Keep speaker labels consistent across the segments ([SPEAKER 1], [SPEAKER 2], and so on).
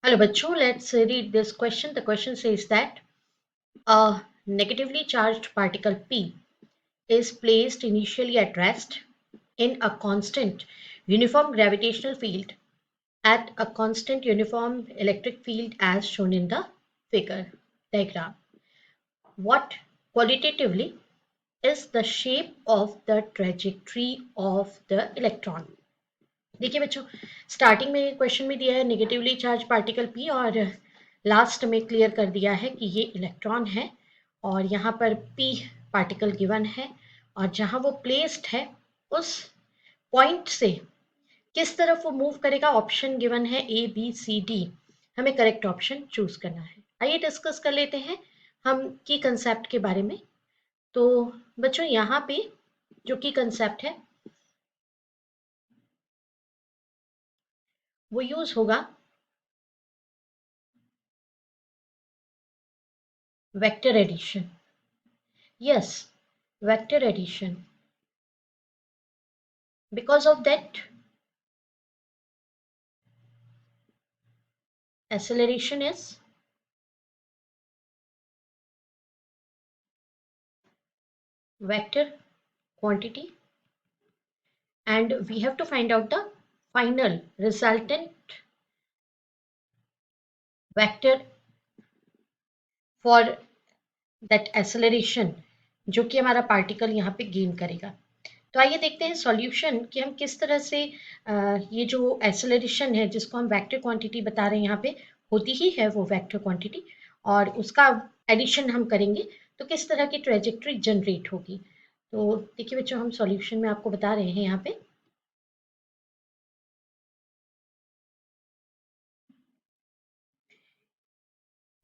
[SPEAKER 1] Hello, bachcho. Let's read this question. The question says that a negatively charged particle P is placed initially at rest in a constant uniform gravitational field at a constant uniform electric field as shown in the figure diagram. What qualitatively is the shape of the trajectory of the electron? देखिए बच्चों, starting में question में दिया है negatively charge particle P और last में clear कर दिया है कि ये इलेक्ट्रॉन है और यहाँ पर पी पार्टिकल गिवन है और जहाँ वो प्लेस्ड है उस पॉइंट से किस तरफ वो मूव करेगा ऑप्शन गिवन है ए बी सी डी। हमें करेक्ट ऑप्शन चूज करना है। आइए डिस्कस कर लेते हैं हम की कंसेप्ट के बारे में। तो बच्चों यहाँ पे जो की कंसेप्ट है वो यूज होगा vector addition. Yes, vector addition. Because of that, acceleration is vector quantity, and we have to find out the final resultant vector for that acceleration जो कि हमारा पार्टिकल यहाँ पे गेन करेगा। तो आइए देखते हैं सॉल्यूशन कि हम किस तरह से ये जो एक्सेलरेशन है जिसको हम वेक्टर क्वांटिटी बता रहे हैं यहाँ पे होती ही है वो वेक्टर क्वांटिटी और उसका एडिशन हम करेंगे तो किस तरह की ट्रेजेक्ट्री जनरेट होगी। तो देखिए बच्चों, हम सॉल्यूशन में आपको बता रहे हैं यहाँ पे।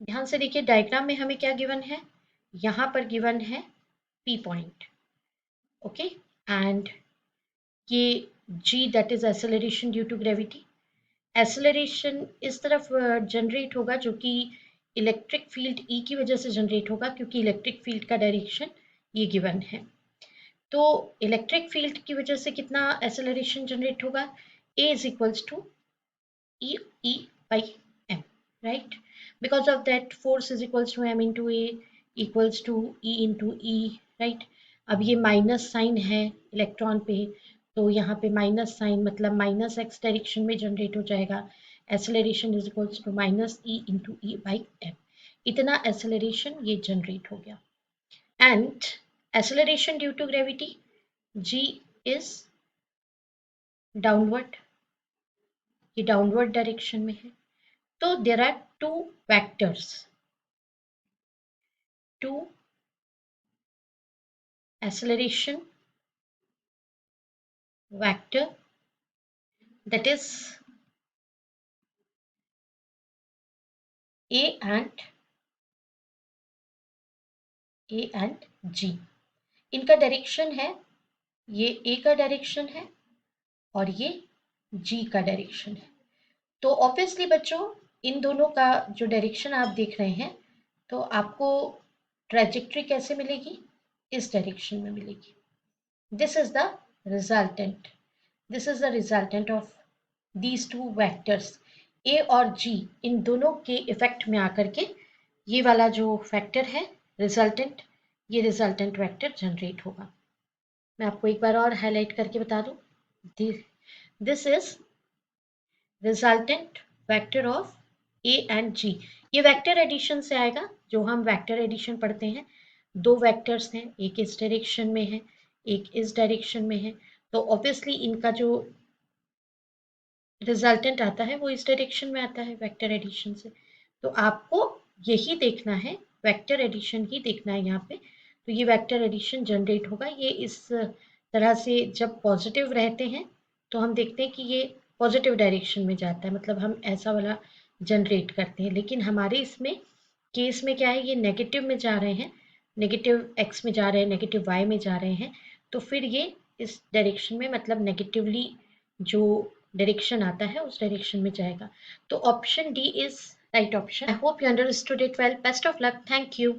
[SPEAKER 1] ध्यान से देखिए, डायग्राम में हमें क्या गिवन है, यहाँ पर गिवन है पी पॉइंट, ओके, एंड ये g that is acceleration due to gravity. Acceleration इस तरफ जनरेट होगा जो कि इलेक्ट्रिक फील्ड ई की वजह से जनरेट होगा क्योंकि इलेक्ट्रिक फील्ड का डायरेक्शन ये गिवन है। तो इलेक्ट्रिक फील्ड की वजह से कितना एक्सेलरेशन जनरेट होगा, a is equals to e e by m, right. Because of that force is equals to m into a equals to e into e, right. अब ये माइनस साइन है electron पे तो यहाँ पे माइनस साइन मतलब minus X direction में generate हो जाएगा। Acceleration is equals to minus E into E by M. इतना एक्सेलरेशन ये जनरेट हो गया and acceleration due to gravity G is downward, ये डाउनवर्ड डायरेक्शन में है। तो there are two vectors, two acceleration vector that is A and G। इनका डायरेक्शन है, ये A का डायरेक्शन है और ये G का डायरेक्शन है। तो ऑब्वियसली बच्चों इन दोनों का जो डायरेक्शन आप देख रहे हैं तो आपको ट्रेजेक्ट्री कैसे मिलेगी, इस डायरेक्शन में मिलेगी। This is the resultant, this is the resultant of these two vectors A और जी। इन दोनों के इफेक्ट में आकर के ये वाला जो फैक्टर है रिजल्टेंट, ये रिजल्टेंट वेक्टर जनरेट होगा। मैं आपको एक बार और हाईलाइट करके बता दूं, this is resultant vector of a and g. ये वेक्टर एडिशन से आएगा, जो हम वेक्टर एडिशन पढ़ते हैं। दो वेक्टर्स हैं, एक इस डायरेक्शन में है एक इस डायरेक्शन में है, तो ऑब्वियसली इनका जो रिजल्टेंट आता है वो इस डायरेक्शन में आता है वेक्टर एडिशन से। तो आपको यही देखना है, वेक्टर एडिशन ही देखना है यहाँ पे। तो ये वेक्टर एडिशन जनरेट होगा, ये इस तरह से जब पॉजिटिव रहते हैं तो हम देखते हैं कि ये पॉजिटिव डायरेक्शन में जाता है, मतलब हम ऐसा वाला जनरेट करते हैं। लेकिन हमारे इसमें केस में क्या है, ये नेगेटिव में जा रहे हैं, नेगेटिव एक्स में जा रहे हैं, नेगेटिव वाई में जा रहे हैं, तो फिर ये इस डायरेक्शन में मतलब नेगेटिवली जो डायरेक्शन आता है उस डायरेक्शन में जाएगा। तो option D is right option. I hope you understood it well. Best of luck, thank you.